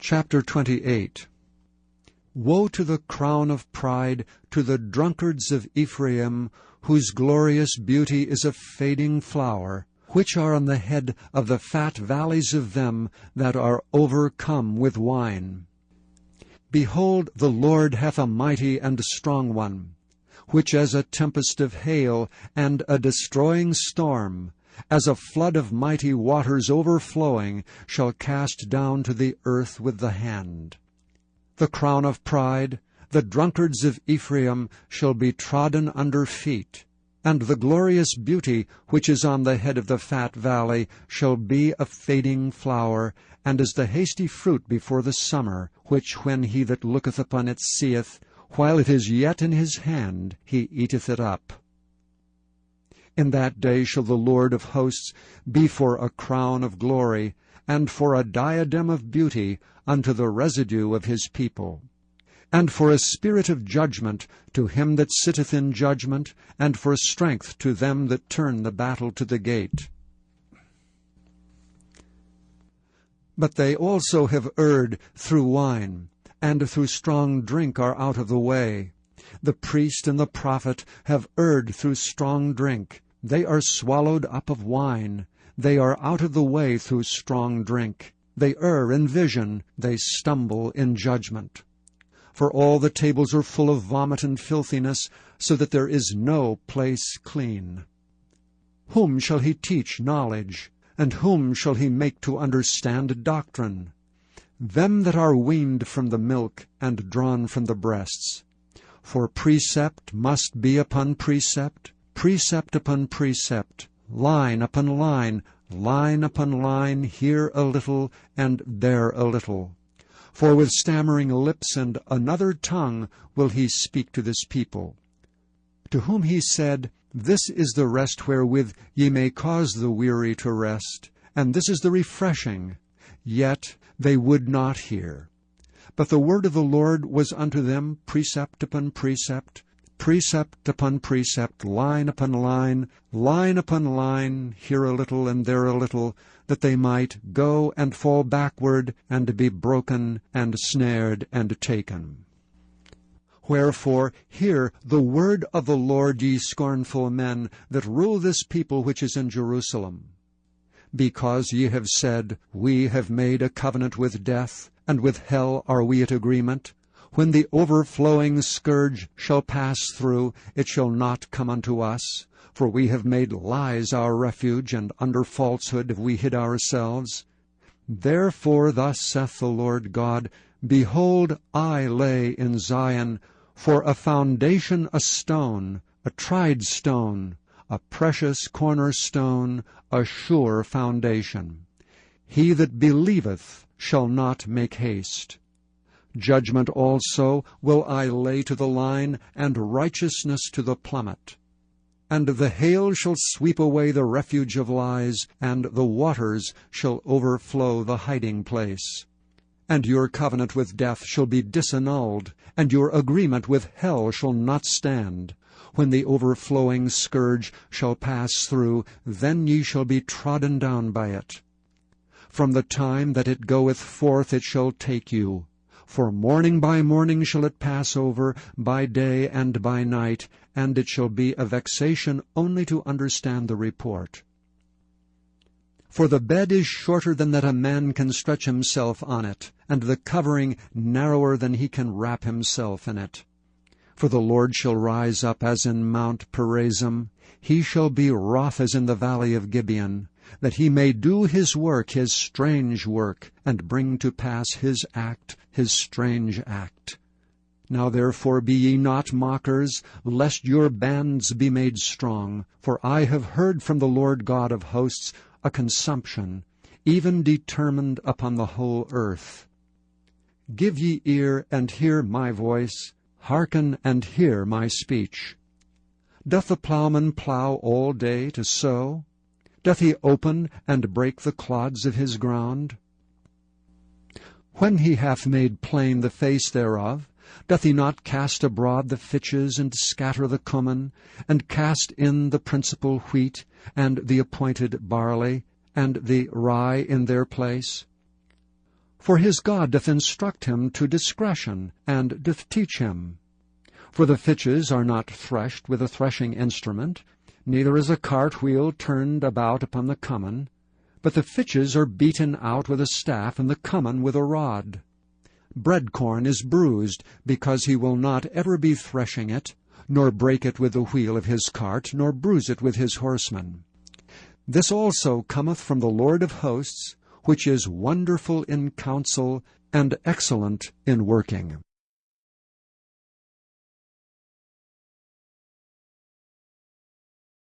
Chapter 28. Woe to the crown of pride, to the drunkards of Ephraim, whose glorious beauty is a fading flower, which are on the head of the fat valleys of them that are overcome with wine. Behold, the Lord hath a mighty and strong one, which as a tempest of hail and a destroying storm, as a flood of mighty waters overflowing, shall cast down to the earth with the hand. The crown of pride, the drunkards of Ephraim, shall be trodden under feet, and the glorious beauty which is on the head of the fat valley shall be a fading flower, and as the hasty fruit before the summer, which when he that looketh upon it seeth, while it is yet in his hand, he eateth it up. In that day shall the Lord of hosts be for a crown of glory, and for a diadem of beauty unto the residue of his people, and for a spirit of judgment to him that sitteth in judgment, and for strength to them that turn the battle to the gate. But they also have erred through wine, and through strong drink are out of the way. The priest and the prophet have erred through strong drink. They are swallowed up of wine. They are out of the way through strong drink. They err in vision. They stumble in judgment. For all the tables are full of vomit and filthiness, so that there is no place clean. Whom shall he teach knowledge? And whom shall he make to understand doctrine? Them that are weaned from the milk and drawn from the breasts. For precept must be upon precept, precept upon precept, line upon line, line upon line, here a little and there a little. For with stammering lips and another tongue will he speak to this people. To whom he said, This is the rest wherewith ye may cause the weary to rest, and this is the refreshing. Yet they would not hear. But the word of the Lord was unto them precept upon precept, precept upon precept, line upon line, line upon line, here a little and there a little, that they might go and fall backward, and be broken, and snared, and taken. Wherefore, hear the word of the Lord, ye scornful men, that rule this people which is in Jerusalem. Because ye have said, We have made a covenant with death, and with hell are we at agreement. When the overflowing scourge shall pass through, it shall not come unto us. For we have made lies our refuge, and under falsehood have we hid ourselves. Therefore thus saith the Lord God, Behold, I lay in Zion for a foundation a stone, a tried stone, a precious cornerstone, a sure foundation. He that believeth shall not make haste. Judgment also will I lay to the line, and righteousness to the plummet. And the hail shall sweep away the refuge of lies, and the waters shall overflow the hiding place. And your covenant with death shall be disannulled, and your agreement with hell shall not stand. When the overflowing scourge shall pass through, then ye shall be trodden down by it. From the time that it goeth forth it shall take you. For morning by morning shall it pass over, by day and by night, and it shall be a vexation only to understand the report. For the bed is shorter than that a man can stretch himself on it, and the covering narrower than he can wrap himself in it. For the Lord shall rise up as in Mount Perazim, he shall be wroth as in the valley of Gibeon, that he may do his work, his strange work, and bring to pass his act, his strange act. Now therefore be ye not mockers, lest your bands be made strong. For I have heard from the Lord God of hosts a consumption, even determined upon the whole earth. Give ye ear, and hear my voice. Hearken, and hear my speech. Doth the plowman plow all day to sow? Doth he open and break the clods of his ground? When he hath made plain the face thereof, doth he not cast abroad the fitches, and scatter the cummin, and cast in the principal wheat, and the appointed barley, and the rye in their place? For his God doth instruct him to discretion, and doth teach him. For the fitches are not threshed with a threshing instrument, neither is a cartwheel turned about upon the cummin, but the fitches are beaten out with a staff, and the cummin with a rod. Bread corn is bruised, because he will not ever be threshing it, nor break it with the wheel of his cart, nor bruise it with his horsemen. This also cometh from the Lord of hosts, which is wonderful in counsel, and excellent in working.